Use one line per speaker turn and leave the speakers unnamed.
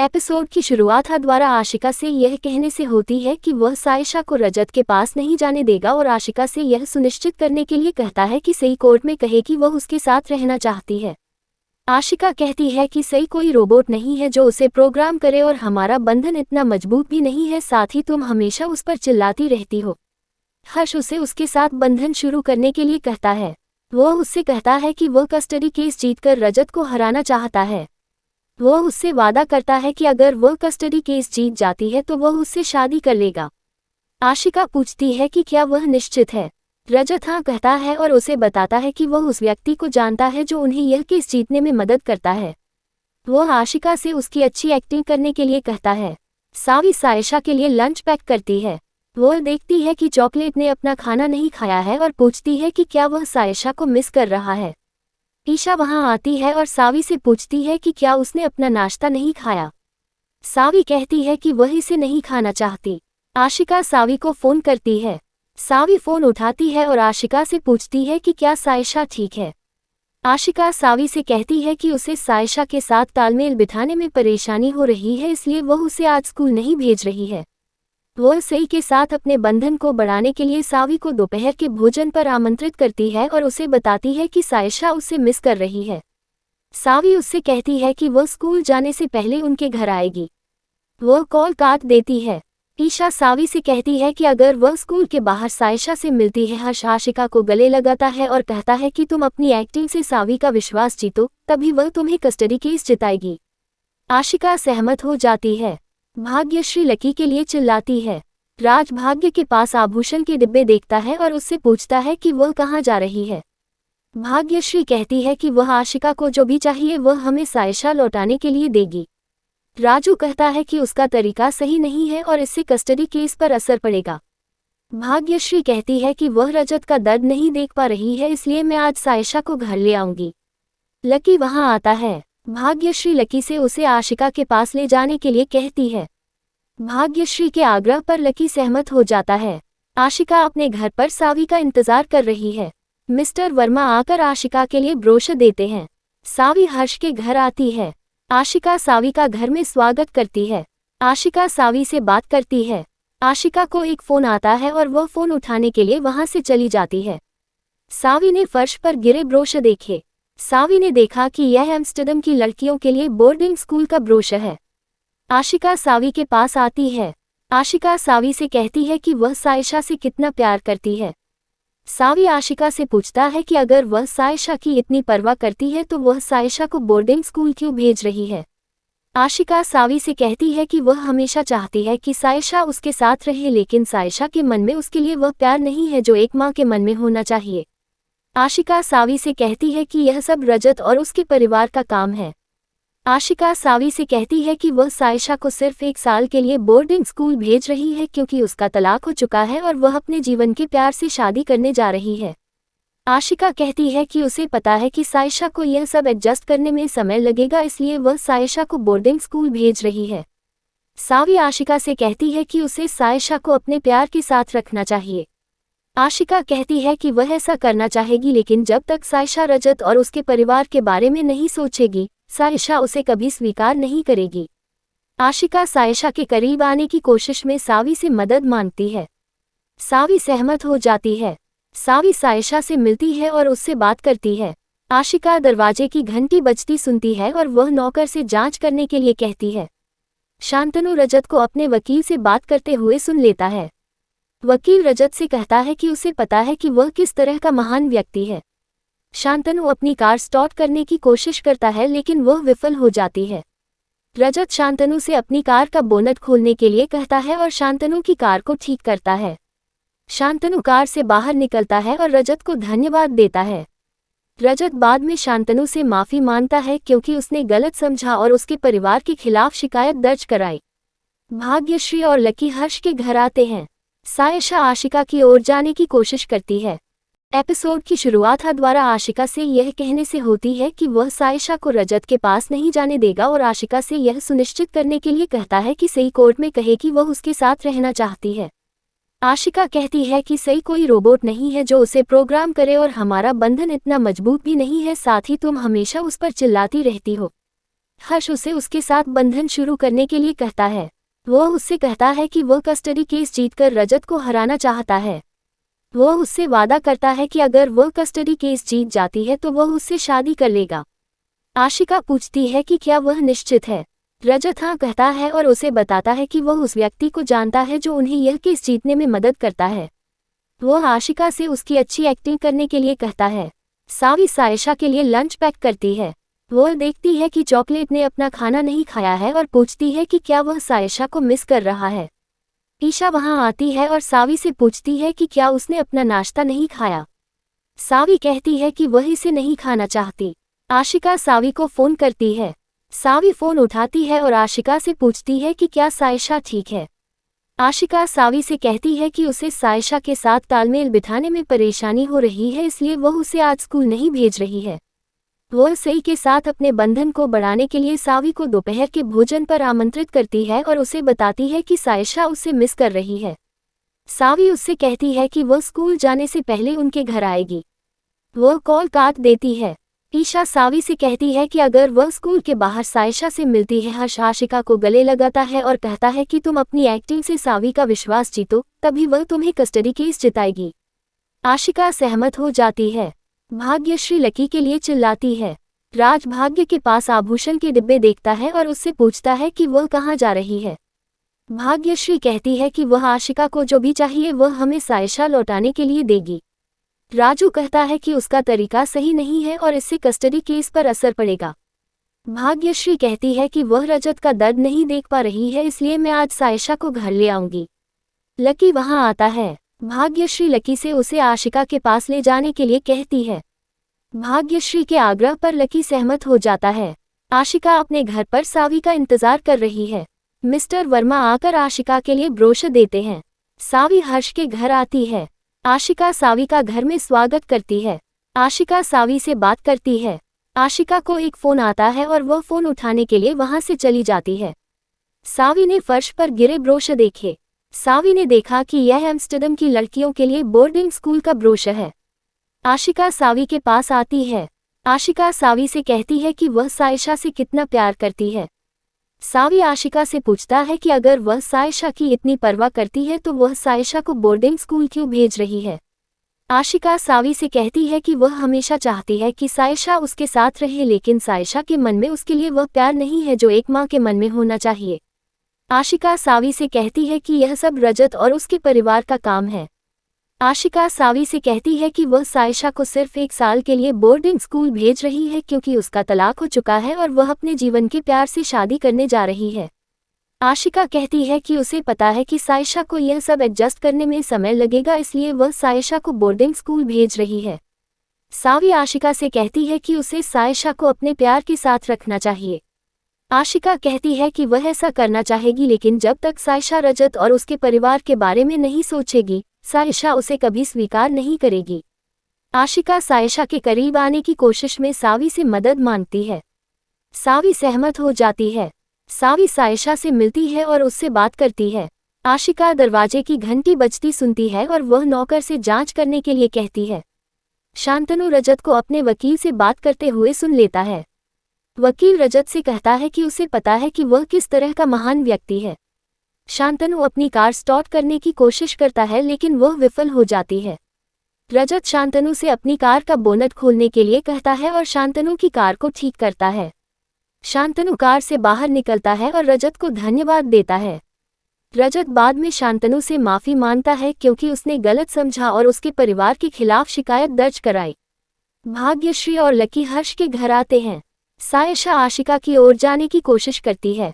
Episode की शुरुआत द्वारा आशिका से यह कहने से होती है कि वह सायशा को रजत के पास नहीं जाने देगा और आशिका से यह सुनिश्चित करने के लिए कहता है कि सई कोर्ट में कहे कि वह उसके साथ रहना चाहती है। आशिका कहती है कि सई कोई रोबोट नहीं है जो उसे प्रोग्राम करे और हमारा बंधन इतना मजबूत भी नहीं है, साथ ही तुम हमेशा उस पर चिल्लाती रहती हो। हर्ष उसे उसके साथ बंधन शुरू करने के लिए कहता है। वह उससे कहता है कि वह कस्टडी केस जीतकर रजत को हराना चाहता है। वह उससे वादा करता है कि अगर वह कस्टडी केस जीत जाती है तो वह उससे शादी कर लेगा। आशिका पूछती है कि क्या वह निश्चित है। रजत हाँ कहता है और उसे बताता है कि वह उस व्यक्ति को जानता है जो उन्हें यह केस जीतने में मदद करता है। वह आशिका से उसकी अच्छी एक्टिंग करने के लिए कहता है। सावी सायशा के लिए लंच पैक करती है। वह देखती है कि चॉकलेट ने अपना खाना नहीं खाया है और पूछती है कि क्या वह सायशा को मिस कर रहा है। ईशा वहां आती है और सावी से पूछती है कि क्या उसने अपना नाश्ता नहीं खाया। सावी कहती है कि वह इसे नहीं खाना चाहती। आशिका सावी को फोन करती है। सावी फोन उठाती है और आशिका से पूछती है कि क्या सायशा ठीक है। आशिका सावी से कहती है कि उसे सायशा के साथ तालमेल बिठाने में परेशानी हो रही है, इसलिए वह उसे आज स्कूल नहीं भेज रही है। वह सई के साथ अपने बंधन को बढ़ाने के लिए सावी को दोपहर के भोजन पर आमंत्रित करती है और उसे बताती है कि सायशा उसे मिस कर रही है। सावी उससे कहती है कि वह स्कूल जाने से पहले उनके घर आएगी। वह कॉल काट देती है। ईशा सावी से कहती है कि अगर वह स्कूल के बाहर सायशा से मिलती है। हर्ष आशिका को गले लगाता है और कहता है कि तुम अपनी एक्टिंग से सावी का विश्वास जीतो, तभी वह तुम्हें कस्टडी केस जिताएगी। आशिका सहमत हो जाती है। भाग्यश्री लकी के लिए चिल्लाती है। राज भाग्य के पास आभूषण के डिब्बे देखता है और उससे पूछता है कि वह कहाँ जा रही है। भाग्यश्री कहती है कि वह आशिका को जो भी चाहिए वह हमें सायशा लौटाने के लिए देगी। राजू कहता है कि उसका तरीका सही नहीं है और इससे कस्टडी केस पर असर पड़ेगा। भाग्यश्री कहती है कि वह रजत का दर्द नहीं देख पा रही है, इसलिए मैं आज सायशा को घर ले आऊंगी। लकी वहां आता है। भाग्यश्री लकी से उसे आशिका के पास ले जाने के लिए कहती है। भाग्यश्री के आग्रह पर लकी सहमत हो जाता है। आशिका अपने घर पर सावी का इंतजार कर रही है। मिस्टर वर्मा आकर आशिका के लिए ब्रोशर देते हैं। सावी हर्ष के घर आती है। आशिका सावी का घर में स्वागत करती है। आशिका सावी से बात करती है। आशिका को एक फोन आता है और वह फोन उठाने के लिए वहां से चली जाती है। सावी ने फर्श पर गिरे ब्रोशर देखे। सावी ने देखा कि यह एम्स्टर्डम की लड़कियों के लिए बोर्डिंग स्कूल का ब्रोशर है। आशिका सावी के पास आती है। आशिका सावी से कहती है कि वह सायशा से कितना प्यार करती है। सावी आशिका से पूछता है कि अगर वह सायशा की इतनी परवाह करती है तो वह सायशा को बोर्डिंग स्कूल क्यों भेज रही है। आशिका सावी से कहती है कि वह हमेशा चाहती है कि सायशा उसके साथ रहे, लेकिन सायशा के मन में उसके लिए वह प्यार नहीं है जो एक माँ के मन में होना चाहिए। आशिका सावी से कहती है कि यह सब रजत और उसके परिवार का काम है। आशिका सावी से कहती है कि वह सायशा को सिर्फ 1 साल के लिए बोर्डिंग स्कूल भेज रही है क्योंकि उसका तलाक हो चुका है और वह अपने जीवन के प्यार से शादी करने जा रही है। आशिका कहती है कि उसे पता है कि सायशा को यह सब एडजस्ट करने में समय लगेगा, इसलिए वह सायशा को बोर्डिंग स्कूल भेज रही है। सावी आशिका से कहती है कि उसे सायशा को अपने प्यार के साथ रखना चाहिए। आशिका कहती है कि वह ऐसा करना चाहेगी, लेकिन जब तक सायशा रजत और उसके परिवार के बारे में नहीं सोचेगी, सायशा उसे कभी स्वीकार नहीं करेगी। आशिका सायशा के करीब आने की कोशिश में सावी से मदद मांगती है। सावी सहमत हो जाती है। सावी सायशा से मिलती है और उससे बात करती है। आशिका दरवाजे की घंटी बजती सुनती है और वह नौकर से जांच करने के लिए कहती है। शांतनु रजत को अपने वकील से बात करते हुए सुन लेता है। वकील रजत से कहता है कि उसे पता है कि वह किस तरह का महान व्यक्ति है। शांतनु अपनी कार स्टार्ट करने की कोशिश करता है, लेकिन वह विफल हो जाती है। रजत शांतनु से अपनी कार का बोनट खोलने के लिए कहता है और शांतनु की कार को ठीक करता है। शांतनु कार से बाहर निकलता है और रजत को धन्यवाद देता है। रजत बाद में शांतनु से माफी मांगता है क्योंकि उसने गलत समझा और उसके परिवार के खिलाफ शिकायत दर्ज कराई। भाग्यश्री और लकी हर्ष के घर आते हैं। सायशा आशिका की ओर जाने की कोशिश करती है। एपिसोड की शुरुआत द्वारा आशिका से यह कहने से होती है कि वह सायशा को रजत के पास नहीं जाने देगा और आशिका से यह सुनिश्चित करने के लिए कहता है कि सई कोर्ट में कहे कि वह उसके साथ रहना चाहती है। आशिका कहती है कि सई कोई रोबोट नहीं है जो उसे प्रोग्राम करे और हमारा बंधन इतना मजबूत भी नहीं है, साथ ही तुम हमेशा उस पर चिल्लाती रहती हो। हर्ष उसे उसके साथ बंधन शुरू करने के लिए कहता है। वो उससे कहता है कि वह कस्टडी केस जीतकर रजत को हराना चाहता है। वो उससे वादा करता है कि अगर वह कस्टडी केस जीत जाती है तो वह उससे शादी कर लेगा। आशिका पूछती है कि क्या वह निश्चित है। रजत हाँ कहता है और उसे बताता है कि वह उस व्यक्ति को जानता है जो उन्हें यह केस जीतने में मदद करता है। वह आशिका से उसकी अच्छी एक्टिंग करने के लिए कहता है। सावी सायशा के लिए लंच पैक करती है। वह देखती है कि चॉकलेट ने अपना खाना नहीं खाया है और पूछती है कि क्या वह सायशा को मिस कर रहा है। ईशा वहां आती है और सावी से पूछती है कि क्या उसने अपना नाश्ता नहीं खाया। सावी कहती है कि वह इसे नहीं खाना चाहती। आशिका सावी को फोन करती है। सावी फोन उठाती है और आशिका से पूछती है कि क्या सायशा ठीक है। आशिका सावी से कहती है कि उसे सायशा के साथ तालमेल बिठाने में परेशानी हो रही है, इसलिए वह उसे आज स्कूल नहीं भेज रही है। वह सई के साथ अपने बंधन को बढ़ाने के लिए सावी को दोपहर के भोजन पर आमंत्रित करती है और उसे बताती है कि सायशा उसे मिस कर रही है। सावी उससे कहती है कि वह स्कूल जाने से पहले उनके घर आएगी। वह कॉल काट देती है। ईशा सावी से कहती है कि अगर वह स्कूल के बाहर सायशा से मिलती है। हर्ष आशिका को गले लगाता है और कहता है कि तुम अपनी एक्टिंग से सावी का विश्वास जीतो, तभी वह तुम्हें कस्टडी केस जिताएगी। आशिका सहमत हो जाती है। भाग्यश्री लकी के लिए चिल्लाती है। राज भाग्य के पास आभूषण के डिब्बे देखता है और उससे पूछता है कि वह कहाँ जा रही है। भाग्यश्री कहती है कि वह आशिका को जो भी चाहिए वह हमें सायशा लौटाने के लिए देगी। राजू कहता है कि उसका तरीका सही नहीं है और इससे कस्टडी केस पर असर पड़ेगा। भाग्यश्री कहती है कि वह रजत का दर्द नहीं देख पा रही है, इसलिए मैं आज सायशा को घर ले आऊंगी। लकी वहां आता है। भाग्यश्री लकी से उसे आशिका के पास ले जाने के लिए कहती है। भाग्यश्री के आग्रह पर लकी सहमत हो जाता है। आशिका अपने घर पर सावी का इंतजार कर रही है। मिस्टर वर्मा आकर आशिका के लिए ब्रोशर देते हैं। सावी हर्ष के घर आती है। आशिका सावी का घर में स्वागत करती है। आशिका सावी से बात करती है। आशिका को एक फोन आता है और वह फोन उठाने के लिए वहां से चली जाती है। सावी ने फर्श पर गिरे ब्रोशर देखे। सावी ने देखा कि यह एम्स्टर्डम की लड़कियों के लिए बोर्डिंग स्कूल का ब्रोशर है। आशिका सावी के पास आती है। आशिका सावी से कहती है कि वह सायशा से कितना प्यार करती है। सावी आशिका से पूछता है कि अगर वह सायशा की इतनी परवाह करती है तो वह सायशा को बोर्डिंग स्कूल क्यों भेज रही है। आशिका सावी से कहती है कि वह हमेशा चाहती है कि सायशा उसके साथ रहे, लेकिन सायशा के मन में उसके लिए वह प्यार नहीं है जो एक माँ के मन में होना चाहिए। आशिका सावी से कहती है कि यह सब रजत और उसके परिवार का काम है। आशिका सावी से कहती है कि वह सायशा को सिर्फ 1 साल के लिए बोर्डिंग स्कूल भेज रही है क्योंकि उसका तलाक हो चुका है और वह अपने जीवन के प्यार से शादी करने जा रही है। आशिका कहती है कि उसे पता है कि सायशा को यह सब एडजस्ट करने में समय लगेगा, इसलिए वह सायशा को बोर्डिंग स्कूल भेज रही है। सावी आशिका से कहती है कि उसे सायशा को अपने प्यार के साथ रखना चाहिए। आशिका कहती है कि वह ऐसा करना चाहेगी, लेकिन जब तक सायशा रजत और उसके परिवार के बारे में नहीं सोचेगी, सायशा उसे कभी स्वीकार नहीं करेगी। आशिका सायशा के करीब आने की कोशिश में सावी से मदद मांगती है। सावी सहमत हो जाती है। सावी सायशा से मिलती है और उससे बात करती है। आशिका दरवाजे की घंटी बजती सुनती है और वह नौकर से जांच करने के लिए कहती है। शांतनु रजत को अपने वकील से बात करते हुए सुन लेता है। वकील रजत से कहता है कि उसे पता है कि वह किस तरह का महान व्यक्ति है। शांतनु अपनी कार स्टार्ट करने की कोशिश करता है लेकिन वह विफल हो जाती है। रजत शांतनु से अपनी कार का बोनट खोलने के लिए कहता है और शांतनु की कार को ठीक करता है। शांतनु कार से बाहर निकलता है और रजत को धन्यवाद देता है। रजत बाद में शांतनु से माफी मांगता है क्योंकि उसने गलत समझा और उसके परिवार के खिलाफ शिकायत दर्ज कराई। भाग्यश्री और लकी हर्ष के घर आते हैं। सायशा आशिका की ओर जाने की कोशिश करती है।